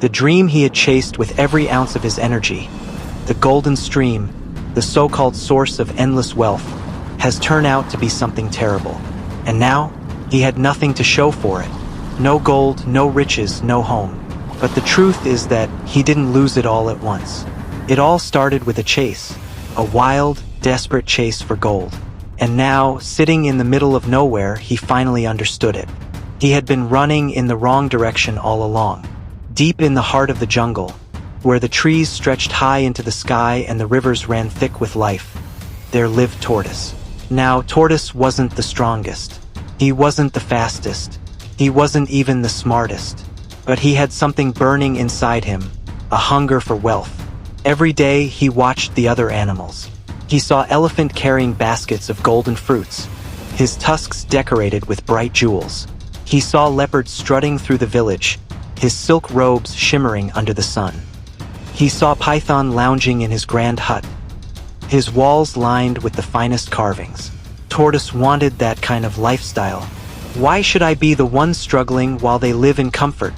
The dream he had chased with every ounce of his energy, the golden stream, the so-called source of endless wealth, has turned out to be something terrible. And now, he had nothing to show for it. No gold, no riches, no home. But the truth is that he didn't lose it all at once. It all started with a chase, a wild, desperate chase for gold. And now, sitting in the middle of nowhere, he finally understood it. He had been running in the wrong direction all along. Deep in the heart of the jungle, where the trees stretched high into the sky and the rivers ran thick with life, there lived Tortoise. Now, Tortoise wasn't the strongest. He wasn't the fastest. He wasn't even the smartest. But he had something burning inside him, a hunger for wealth. Every day, he watched the other animals. He saw elephant carrying baskets of golden fruits, his tusks decorated with bright jewels. He saw leopard strutting through the village, his silk robes shimmering under the sun. He saw python lounging in his grand hut, his walls lined with the finest carvings. Tortoise wanted that kind of lifestyle. Why should I be the one struggling while they live in comfort?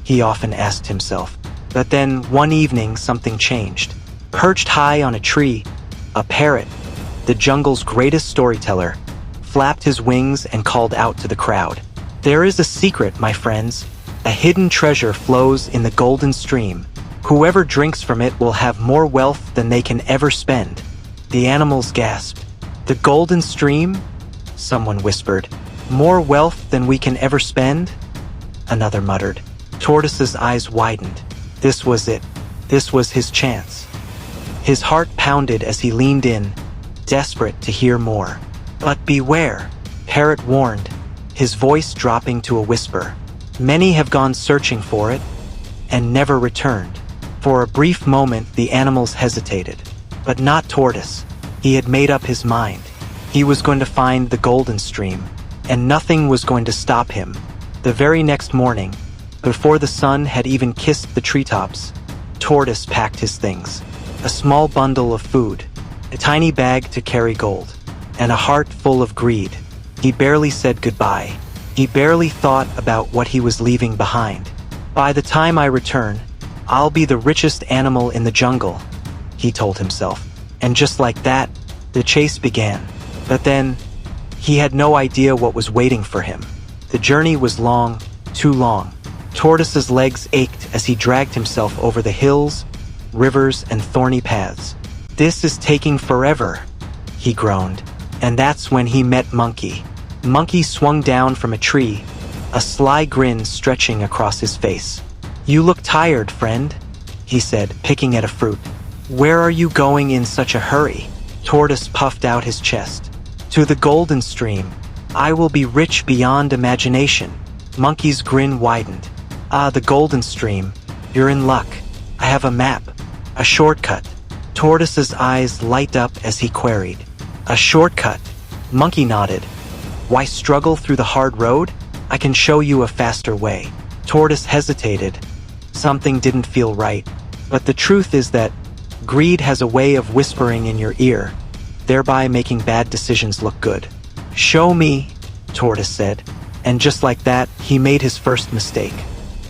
He often asked himself. But then, one evening, something changed. Perched high on a tree, a parrot, the jungle's greatest storyteller, flapped his wings and called out to the crowd. There is a secret, my friends. A hidden treasure flows in the golden stream. Whoever drinks from it will have more wealth than they can ever spend. The animals gasped. The golden stream? Someone whispered. More wealth than we can ever spend? Another muttered. Tortoise's eyes widened. This was it. This was his chance. His heart pounded as he leaned in, desperate to hear more. But beware, Parrot warned, his voice dropping to a whisper. Many have gone searching for it, and never returned. For a brief moment, the animals hesitated. But not Tortoise. He had made up his mind. He was going to find the golden stream, and nothing was going to stop him. The very next morning, before the sun had even kissed the treetops, Tortoise packed his things. A small bundle of food, a tiny bag to carry gold, and a heart full of greed. He barely said goodbye. He barely thought about what he was leaving behind. By the time I return, I'll be the richest animal in the jungle, he told himself. And just like that, the chase began. But then, he had no idea what was waiting for him. The journey was long, too long. Tortoise's legs ached as he dragged himself over the hills, rivers, and thorny paths. This is taking forever, he groaned. And that's when he met Monkey. Monkey swung down from a tree, a sly grin stretching across his face. You look tired, friend, he said, picking at a fruit. Where are you going in such a hurry? Tortoise puffed out his chest. To the golden stream. I will be rich beyond imagination. Monkey's grin widened. Ah, the golden stream. You're in luck. I have a map. A shortcut. Tortoise's eyes light up as he queried. A shortcut. Monkey nodded. Why struggle through the hard road? I can show you a faster way. Tortoise hesitated. Something didn't feel right. But the truth is that greed has a way of whispering in your ear, thereby making bad decisions look good. Show me, Tortoise said. And just like that, he made his first mistake.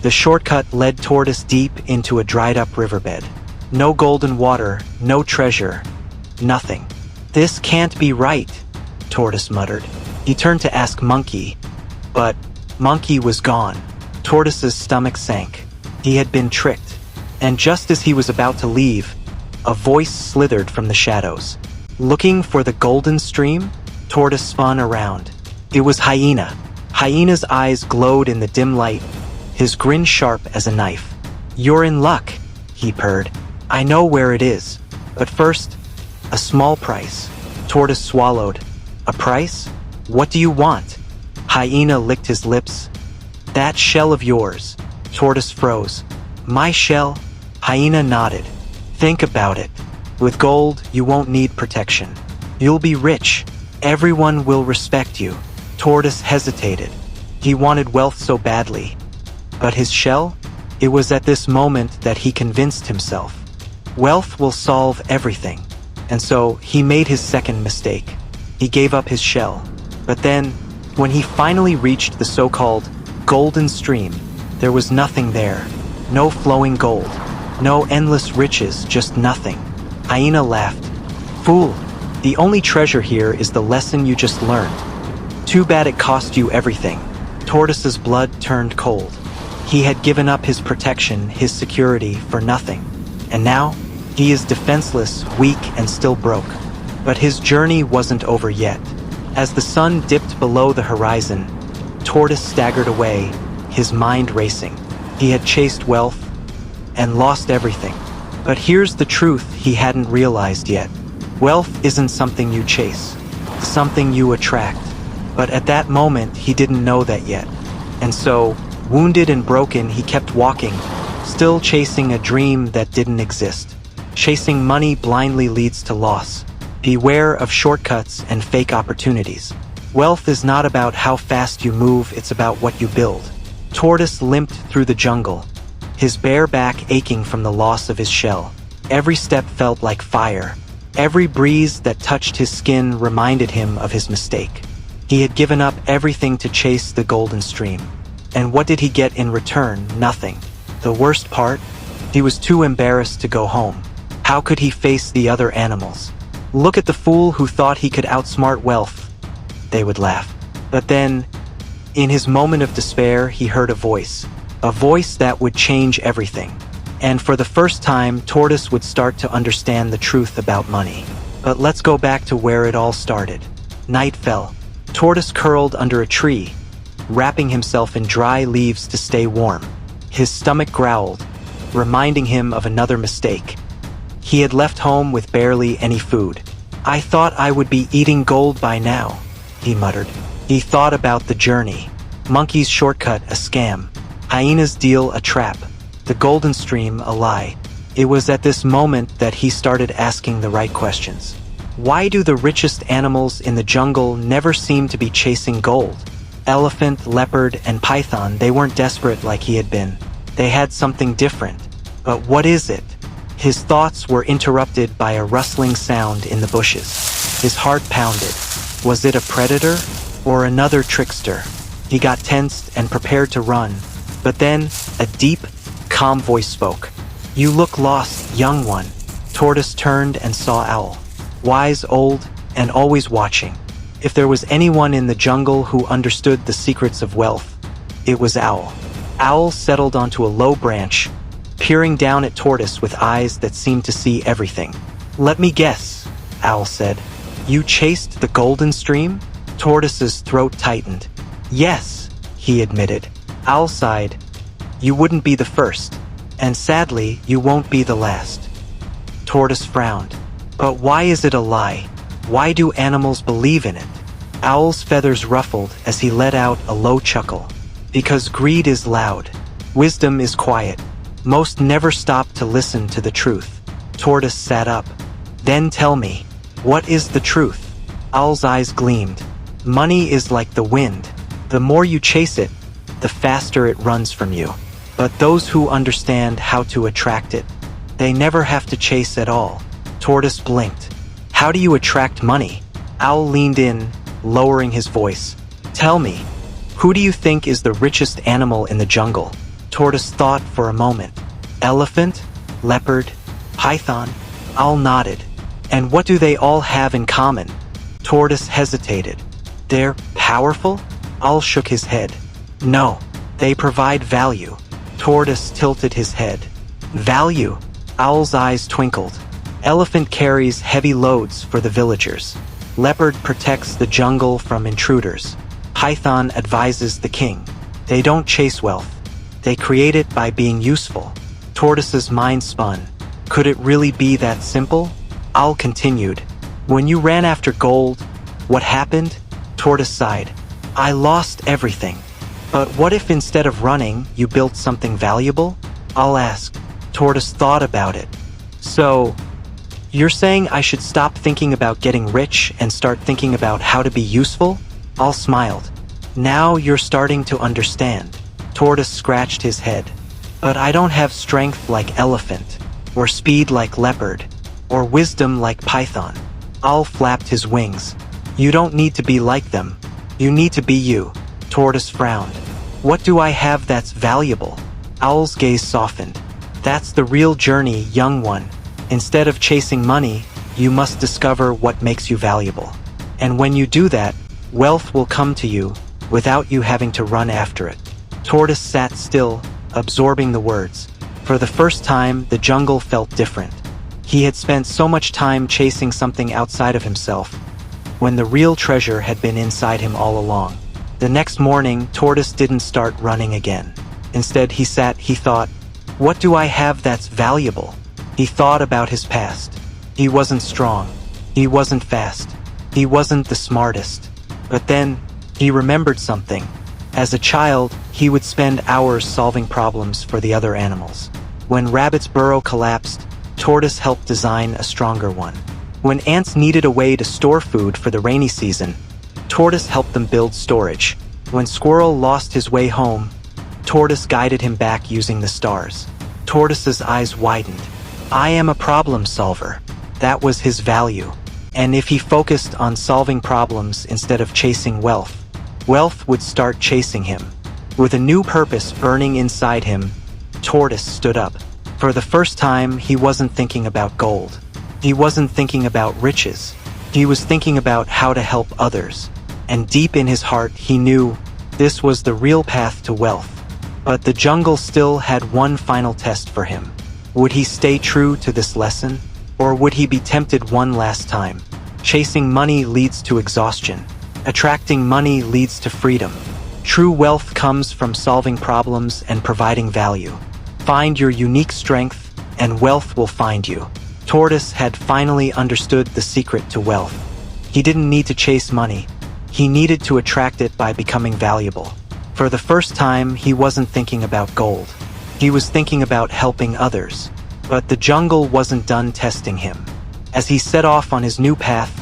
The shortcut led Tortoise deep into a dried-up riverbed. No golden water, no treasure, nothing. This can't be right, Tortoise muttered. He turned to ask Monkey, but Monkey was gone. Tortoise's stomach sank. He had been tricked. And just as he was about to leave, a voice slithered from the shadows. Looking for the golden stream? Tortoise spun around. It was Hyena. Hyena's eyes glowed in the dim light, his grin sharp as a knife. You're in luck, he purred. I know where it is. But first, a small price. Tortoise swallowed. A price? What do you want? Hyena licked his lips. That shell of yours. Tortoise froze. My shell? Hyena nodded. Think about it. With gold, you won't need protection. You'll be rich. Everyone will respect you. Tortoise hesitated. He wanted wealth so badly. But his shell? It was at this moment that he convinced himself. Wealth will solve everything. And so he made his second mistake. He gave up his shell. But then, when he finally reached the so-called golden stream, there was nothing there. No flowing gold. No endless riches, just nothing. Hyena laughed. Fool, the only treasure here is the lesson you just learned. Too bad it cost you everything. Tortoise's blood turned cold. He had given up his protection, his security, for nothing. And now, he is defenseless, weak, and still broke. But his journey wasn't over yet. As the sun dipped below the horizon, Tortoise staggered away, his mind racing. He had chased wealth and lost everything. But here's the truth he hadn't realized yet. Wealth isn't something you chase, something you attract. But at that moment, he didn't know that yet. And so, wounded and broken, he kept walking, still chasing a dream that didn't exist. Chasing money blindly leads to loss. Beware of shortcuts and fake opportunities. Wealth is not about how fast you move, it's about what you build. Tortoise limped through the jungle, his bare back aching from the loss of his shell. Every step felt like fire. Every breeze that touched his skin reminded him of his mistake. He had given up everything to chase the golden stream. And what did he get in return? Nothing. The worst part? He was too embarrassed to go home. How could he face the other animals? Look at the fool who thought he could outsmart wealth. They would laugh. But then, in his moment of despair, he heard a voice that would change everything. And for the first time, Tortoise would start to understand the truth about money. But let's go back to where it all started. Night fell. Tortoise curled under a tree, wrapping himself in dry leaves to stay warm. His stomach growled, reminding him of another mistake. He had left home with barely any food. I thought I would be eating gold by now, he muttered. He thought about the journey. Monkey's shortcut, a scam. Hyena's deal, a trap. The golden stream, a lie. It was at this moment that he started asking the right questions. Why do the richest animals in the jungle never seem to be chasing gold? Elephant, leopard, and python, they weren't desperate like he had been. They had something different. But what is it? His thoughts were interrupted by a rustling sound in the bushes. His heart pounded. Was it a predator or another trickster? He got tensed and prepared to run. But then, a deep, calm voice spoke. You look lost, young one. Tortoise turned and saw Owl. Wise, old, and always watching. If there was anyone in the jungle who understood the secrets of wealth, it was Owl. Owl settled onto a low branch, peering down at Tortoise with eyes that seemed to see everything. Let me guess, Owl said. You chased the golden stream? Tortoise's throat tightened. Yes, he admitted. Owl sighed. You wouldn't be the first, and sadly, you won't be the last. Tortoise frowned. But why is it a lie? Why do animals believe in it? Owl's feathers ruffled as he let out a low chuckle. Because greed is loud. Wisdom is quiet. Most never stop to listen to the truth. Tortoise sat up. Then tell me, what is the truth? Owl's eyes gleamed. Money is like the wind. The more you chase it, the faster it runs from you. But those who understand how to attract it, they never have to chase at all. Tortoise blinked. How do you attract money? Owl leaned in, lowering his voice. Tell me, who do you think is the richest animal in the jungle? Tortoise thought for a moment. Elephant? Leopard? Python? Owl nodded. And what do they all have in common? Tortoise hesitated. They're powerful? Owl shook his head. No, they provide value. Tortoise tilted his head. Value? Owl's eyes twinkled. Elephant carries heavy loads for the villagers. Leopard protects the jungle from intruders. Python advises the king. They don't chase wealth. They create it by being useful. Tortoise's mind spun. Could it really be that simple? Owl continued. When you ran after gold, what happened? Tortoise sighed. I lost everything. But what if instead of running, you built something valuable? Owl asked. Tortoise thought about it. So, you're saying I should stop thinking about getting rich and start thinking about how to be useful? Owl smiled. Now you're starting to understand. Tortoise scratched his head. But I don't have strength like elephant, or speed like leopard, or wisdom like python. Owl flapped his wings. You don't need to be like them. You need to be you. Tortoise frowned. What do I have that's valuable? Owl's gaze softened. That's the real journey, young one. Instead of chasing money, you must discover what makes you valuable. And when you do that, wealth will come to you without you having to run after it. Tortoise sat still, absorbing the words. For the first time, the jungle felt different. He had spent so much time chasing something outside of himself, when the real treasure had been inside him all along. The next morning, Tortoise didn't start running again. Instead, he thought, what do I have that's valuable? He thought about his past. He wasn't strong. He wasn't fast. He wasn't the smartest. But then, he remembered something. As a child, he would spend hours solving problems for the other animals. When Rabbit's burrow collapsed, Tortoise helped design a stronger one. When ants needed a way to store food for the rainy season, Tortoise helped them build storage. When Squirrel lost his way home, Tortoise guided him back using the stars. Tortoise's eyes widened. I am a problem solver. That was his value. And if he focused on solving problems instead of chasing wealth, wealth would start chasing him. With a new purpose burning inside him, Tortoise stood up. For the first time, he wasn't thinking about gold. He wasn't thinking about riches. He was thinking about how to help others. And deep in his heart, he knew this was the real path to wealth. But the jungle still had one final test for him. Would he stay true to this lesson? Or would he be tempted one last time? Chasing money leads to exhaustion. Attracting money leads to freedom. True wealth comes from solving problems and providing value. Find your unique strength, and wealth will find you. Tortoise had finally understood the secret to wealth. He didn't need to chase money. He needed to attract it by becoming valuable. For the first time, he wasn't thinking about gold. He was thinking about helping others. But the jungle wasn't done testing him. As he set off on his new path,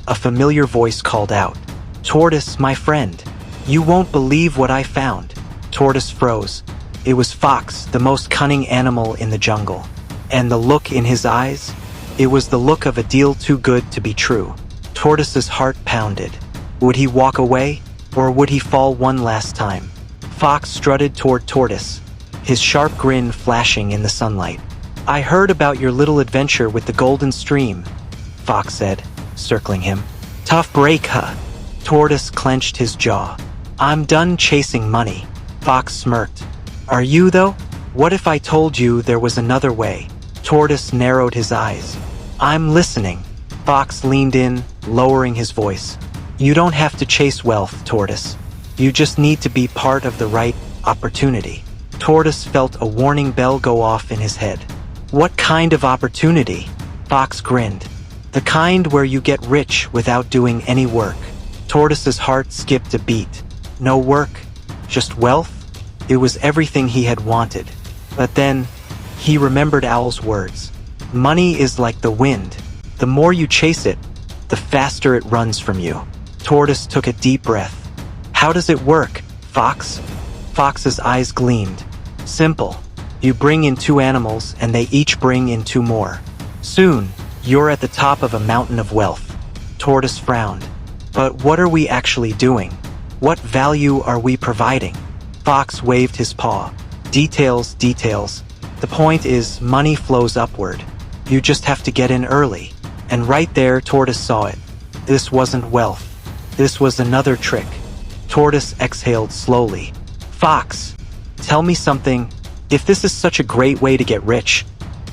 a familiar voice called out, "Tortoise, my friend, you won't believe what I found." Tortoise froze. It was Fox, the most cunning animal in the jungle. And the look in his eyes? It was the look of a deal too good to be true. Tortoise's heart pounded. Would he walk away, or would he fall one last time? Fox strutted toward Tortoise, his sharp grin flashing in the sunlight. "I heard about your little adventure with the golden stream," Fox said, circling him. "Tough break, huh?" Tortoise clenched his jaw. "I'm done chasing money." Fox smirked. "Are you, though? What if I told you there was another way?" Tortoise narrowed his eyes. "I'm listening." Fox leaned in, lowering his voice. "You don't have to chase wealth, Tortoise. You just need to be part of the right opportunity." Tortoise felt a warning bell go off in his head. "What kind of opportunity?" Fox grinned. "The kind where you get rich without doing any work." Tortoise's heart skipped a beat. No work, just wealth? It was everything he had wanted. But then, he remembered Owl's words. Money is like the wind. The more you chase it, the faster it runs from you. Tortoise took a deep breath. "How does it work, Fox?" Fox's eyes gleamed. "Simple. You bring in 2 animals, and they each bring in 2 more. Soon, you're at the top of a mountain of wealth." Tortoise frowned. "But what are we actually doing? What value are we providing?" Fox waved his paw. "Details, details. The point is, money flows upward. You just have to get in early." And right there, Tortoise saw it. This wasn't wealth. This was another trick. Tortoise exhaled slowly. "Fox, tell me something. If this is such a great way to get rich,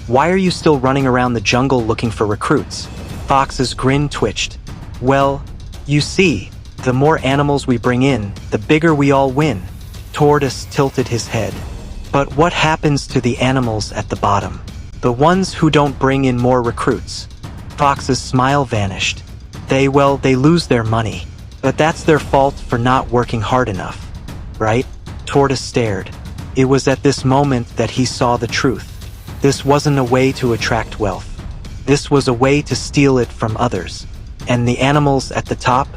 why are you still running around the jungle looking for recruits?" Fox's grin twitched. "Well, you see, the more animals we bring in, the bigger we all win." Tortoise tilted his head. "But what happens to the animals at the bottom? The ones who don't bring in more recruits?" Fox's smile vanished. They lose their money. But that's their fault for not working hard enough, right?" Tortoise stared. It was at this moment that he saw the truth. This wasn't a way to attract wealth. This was a way to steal it from others. And the animals at the top,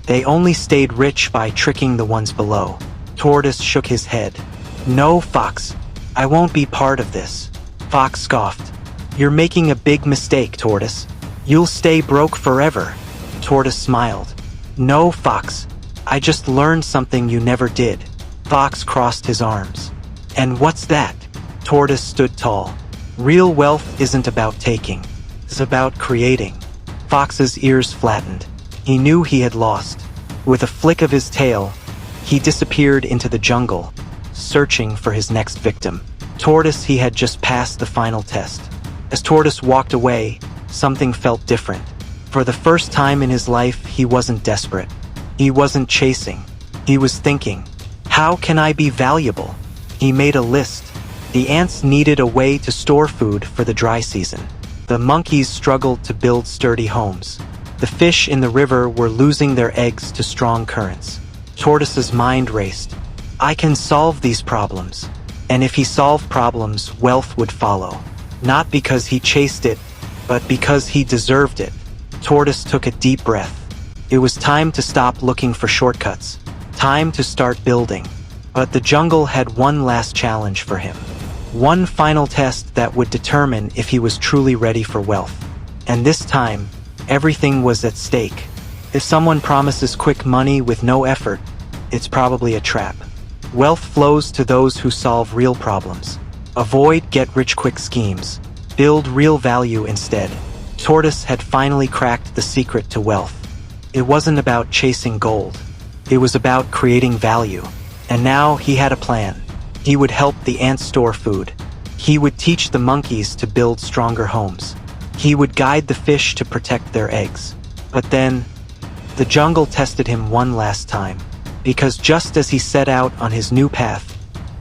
they only stayed rich by tricking the ones below. Tortoise shook his head. "No, Fox, I won't be part of this." Fox scoffed. "You're making a big mistake, Tortoise. You'll stay broke forever." Tortoise smiled. "No, Fox, I just learned something you never did." Fox crossed his arms. "And what's that?" Tortoise stood tall. Real wealth isn't about taking. It's about creating. Fox's ears flattened. He knew he had lost. With a flick of his tail, he disappeared into the jungle, searching for his next victim. Tortoise, he had just passed the final test. As Tortoise walked away, something felt different. For the first time in his life, he wasn't desperate. He wasn't chasing. He was thinking, how can I be valuable? He made a list. The ants needed a way to store food for the dry season. The monkeys struggled to build sturdy homes. The fish in the river were losing their eggs to strong currents. Tortoise's mind raced. I can solve these problems. And if he solved problems, wealth would follow. Not because he chased it, but because he deserved it. Tortoise took a deep breath. It was time to stop looking for shortcuts. Time to start building. But the jungle had one last challenge for him. One final test that would determine if he was truly ready for wealth. And this time, everything was at stake. If someone promises quick money with no effort, it's probably a trap. Wealth flows to those who solve real problems. Avoid get-rich-quick schemes. Build real value instead. Tortoise had finally cracked the secret to wealth. It wasn't about chasing gold. It was about creating value. And now he had a plan. He would help the ants store food. He would teach the monkeys to build stronger homes. He would guide the fish to protect their eggs. But then, the jungle tested him one last time. Because just as he set out on his new path,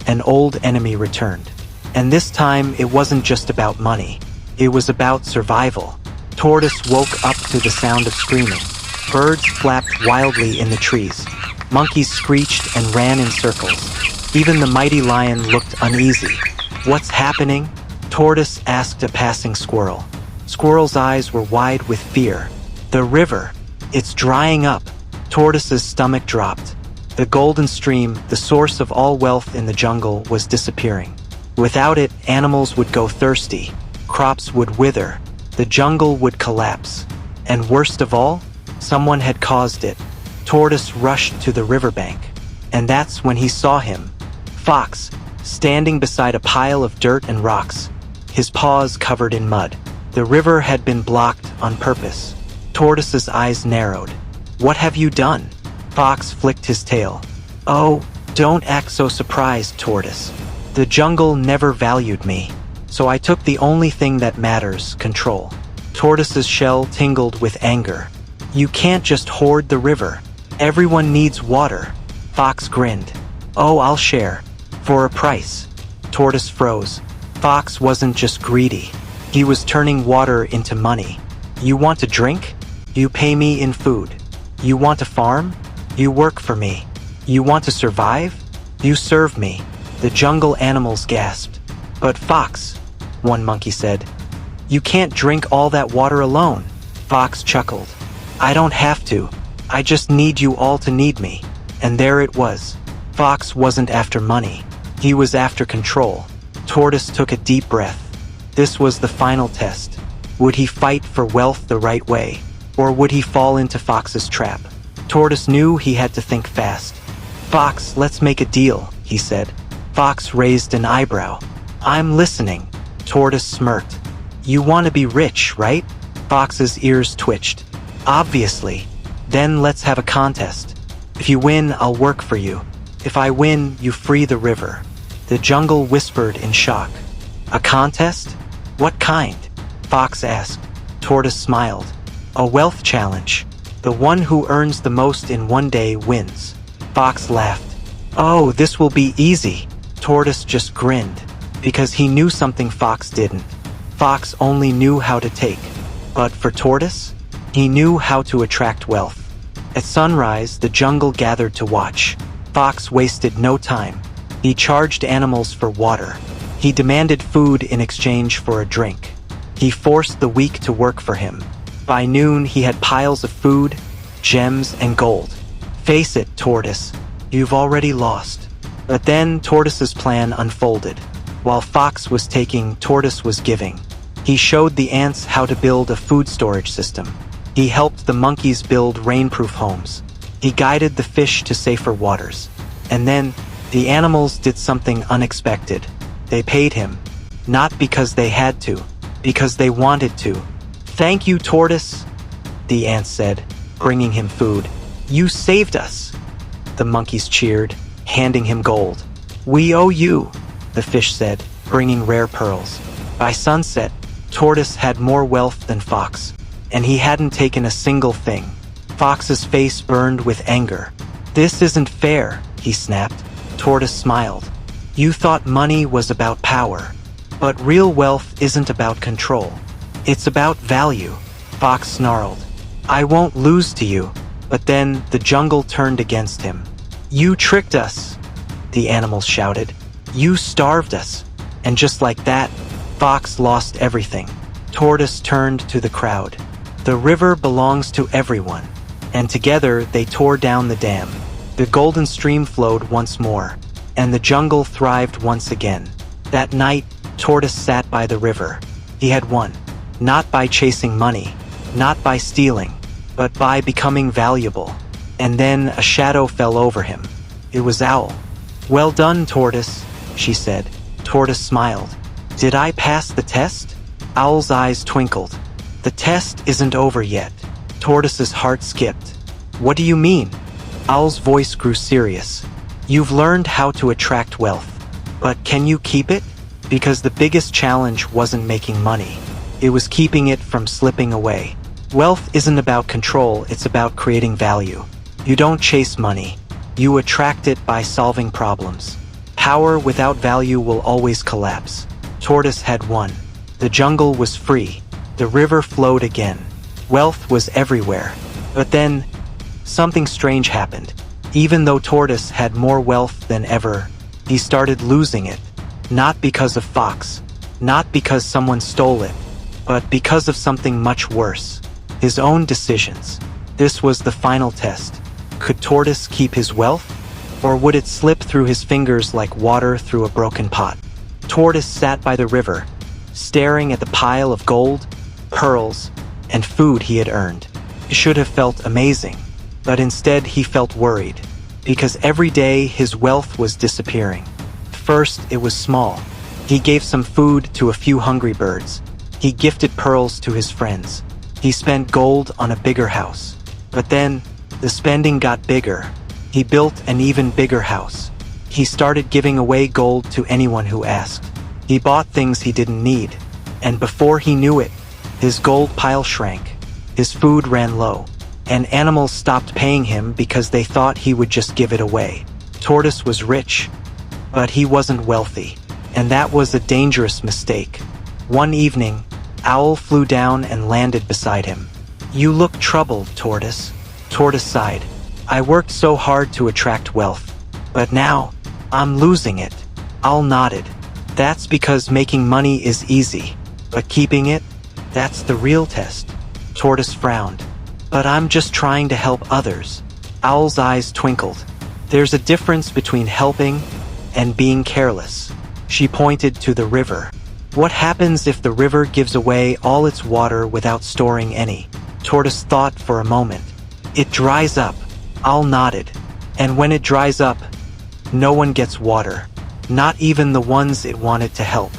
an old enemy returned. And this time, it wasn't just about money. It was about survival. Tortoise woke up to the sound of screaming. Birds flapped wildly in the trees. Monkeys screeched and ran in circles. Even the mighty lion looked uneasy. What's happening? Tortoise asked a passing squirrel. Squirrel's eyes were wide with fear. The river. It's drying up. Tortoise's stomach dropped. The golden stream, the source of all wealth in the jungle, was disappearing. Without it, animals would go thirsty. Crops would wither. The jungle would collapse. And worst of all, someone had caused it. Tortoise rushed to the riverbank. And that's when he saw him. Fox, standing beside a pile of dirt and rocks, his paws covered in mud. The river had been blocked on purpose. Tortoise's eyes narrowed. What have you done? Fox flicked his tail. Oh, don't act so surprised, Tortoise. The jungle never valued me. So I took the only thing that matters, control. Tortoise's shell tingled with anger. You can't just hoard the river. Everyone needs water. Fox grinned. Oh, I'll share. For a price. Tortoise froze. Fox wasn't just greedy. He was turning water into money. You want to drink? You pay me in food. You want to farm? You work for me. You want to survive? You serve me. The jungle animals gasped. But Fox, one monkey said, you can't drink all that water alone. Fox chuckled. I don't have to. I just need you all to need me. And there it was. Fox wasn't after money. He was after control. Tortoise took a deep breath. This was the final test. Would he fight for wealth the right way? Or would he fall into Fox's trap? Tortoise knew he had to think fast. Fox, let's make a deal, he said. Fox raised an eyebrow. I'm listening. Tortoise smirked. You want to be rich, right? Fox's ears twitched. Obviously. Then let's have a contest. If you win, I'll work for you. If I win, you free the river. The jungle whispered in shock. A contest? What kind? Fox asked. Tortoise smiled. A wealth challenge. The one who earns the most in one day wins. Fox laughed. Oh, this will be easy. Tortoise just grinned, because he knew something Fox didn't. Fox only knew how to take. But for Tortoise, he knew how to attract wealth. At sunrise, the jungle gathered to watch. Fox wasted no time. He charged animals for water. He demanded food in exchange for a drink. He forced the weak to work for him. By noon, he had piles of food, gems, and gold. Face it, Tortoise, you've already lost. But then Tortoise's plan unfolded. While Fox was taking, Tortoise was giving. He showed the ants how to build a food storage system. He helped the monkeys build rainproof homes. He guided the fish to safer waters. And then, the animals did something unexpected. They paid him, not because they had to, because they wanted to. "Thank you, Tortoise," the ants said, bringing him food. "You saved us." The monkeys cheered, handing him gold. "We owe you," the fish said, bringing rare pearls. By sunset, Tortoise had more wealth than Fox, and he hadn't taken a single thing. Fox's face burned with anger. "This isn't fair," he snapped. Tortoise smiled. "You thought money was about power, but real wealth isn't about control. It's about value." Fox snarled. "I won't lose to you." But then the jungle turned against him. "You tricked us," the animals shouted. "You starved us." And just like that, Fox lost everything. Tortoise turned to the crowd. "The river belongs to everyone." And together they tore down the dam. The golden stream flowed once more, and the jungle thrived once again. That night, Tortoise sat by the river. He had won, not by chasing money, not by stealing, but by becoming valuable. And then a shadow fell over him. It was Owl. "Well done, Tortoise," she said. Tortoise smiled. "Did I pass the test?" Owl's eyes twinkled. "The test isn't over yet." Tortoise's heart skipped. "What do you mean?" Owl's voice grew serious. "You've learned how to attract wealth, but can you keep it? Because the biggest challenge wasn't making money. It was keeping it from slipping away. Wealth isn't about control, it's about creating value. You don't chase money. You attract it by solving problems. Power without value will always collapse." Tortoise had won. The jungle was free. The river flowed again. Wealth was everywhere. But then, something strange happened. Even though Tortoise had more wealth than ever, he started losing it. Not because of Fox, not because someone stole it, but because of something much worse. His own decisions. This was the final test. Could Tortoise keep his wealth? Or would it slip through his fingers like water through a broken pot? Tortoise sat by the river, staring at the pile of gold, pearls, and food he had earned. He should have felt amazing, but instead he felt worried, because every day his wealth was disappearing. First, it was small. He gave some food to a few hungry birds. He gifted pearls to his friends. He spent gold on a bigger house. But then, the spending got bigger. He built an even bigger house. He started giving away gold to anyone who asked. He bought things he didn't need. And before he knew it, his gold pile shrank. His food ran low. And animals stopped paying him because they thought he would just give it away. Tortoise was rich, but he wasn't wealthy. And that was a dangerous mistake. One evening, Owl flew down and landed beside him. "You look troubled, Tortoise." Tortoise sighed. "I worked so hard to attract wealth, but now, I'm losing it." Owl nodded. "That's because making money is easy, but keeping it, that's the real test." Tortoise frowned. "But I'm just trying to help others." Owl's eyes twinkled. "There's a difference between helping and being careless." She pointed to the river. "What happens if the river gives away all its water without storing any?" Tortoise thought for a moment. "It dries up." Owl nodded. "And when it dries up, no one gets water. Not even the ones it wanted to help."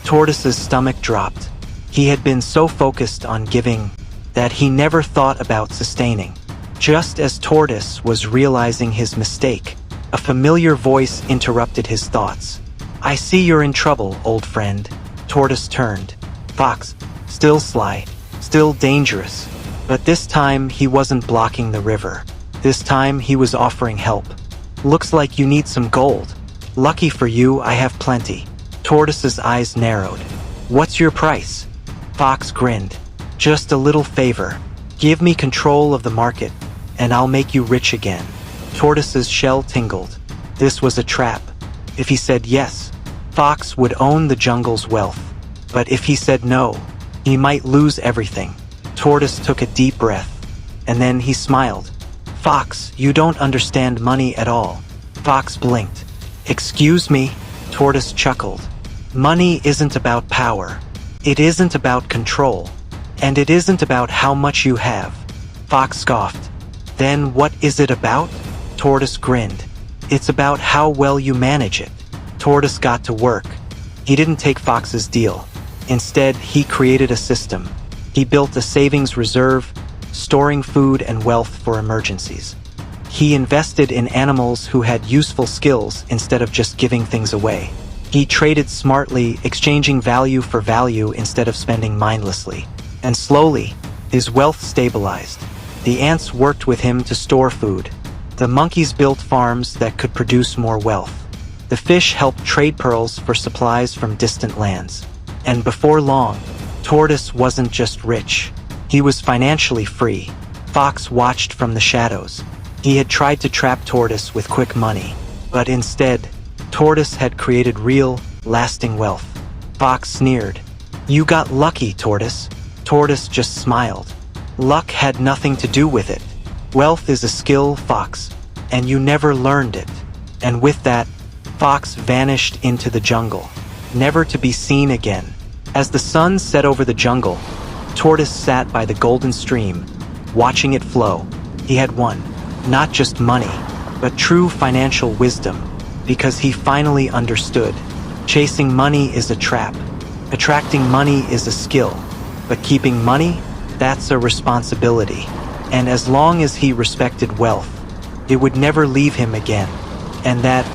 Tortoise's stomach dropped. He had been so focused on giving that he never thought about sustaining. Just as Tortoise was realizing his mistake, a familiar voice interrupted his thoughts. "I see you're in trouble, old friend." Tortoise turned. Fox, still sly, still dangerous. But this time he wasn't blocking the river. This time he was offering help. "Looks like you need some gold. Lucky for you, I have plenty." Tortoise's eyes narrowed. "What's your price?" Fox grinned. "Just a little favor. Give me control of the market, and I'll make you rich again." Tortoise's shell tingled. This was a trap. If he said yes, Fox would own the jungle's wealth. But if he said no, he might lose everything. Tortoise took a deep breath, and then he smiled. "Fox, you don't understand money at all." Fox blinked. "Excuse me?" Tortoise chuckled. "Money isn't about power. It isn't about control. And it isn't about how much you have." Fox scoffed. "Then what is it about?" Tortoise grinned. "It's about how well you manage it." Tortoise got to work. He didn't take Fox's deal. Instead, he created a system. He built a savings reserve, storing food and wealth for emergencies. He invested in animals who had useful skills instead of just giving things away. He traded smartly, exchanging value for value instead of spending mindlessly. And slowly, his wealth stabilized. The ants worked with him to store food. The monkeys built farms that could produce more wealth. The fish helped trade pearls for supplies from distant lands. And before long, Tortoise wasn't just rich. He was financially free. Fox watched from the shadows. He had tried to trap Tortoise with quick money, but instead, Tortoise had created real, lasting wealth. Fox sneered. "You got lucky, Tortoise." Tortoise just smiled. "Luck had nothing to do with it. Wealth is a skill, Fox, and you never learned it." And with that, Fox vanished into the jungle, never to be seen again. As the sun set over the jungle, Tortoise sat by the golden stream, watching it flow. He had won, not just money, but true financial wisdom, because he finally understood. Chasing money is a trap. Attracting money is a skill. But keeping money, that's a responsibility. And as long as he respected wealth, it would never leave him again. And that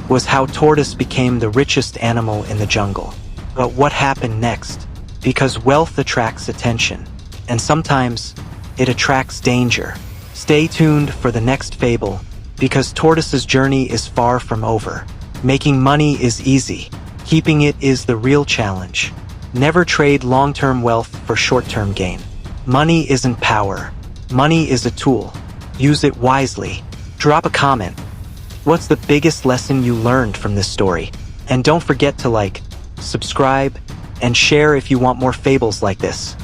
was how Tortoise became the richest animal in the jungle. But what happened next? Because wealth attracts attention, and sometimes it attracts danger. Stay tuned for the next fable, because Tortoise's journey is far from over. Making money is easy. Keeping it is the real challenge. Never trade long-term wealth for short-term gain. Money isn't power. Money is a tool. Use it wisely. Drop a comment. What's the biggest lesson you learned from this story? And don't forget to like, subscribe, and share if you want more fables like this.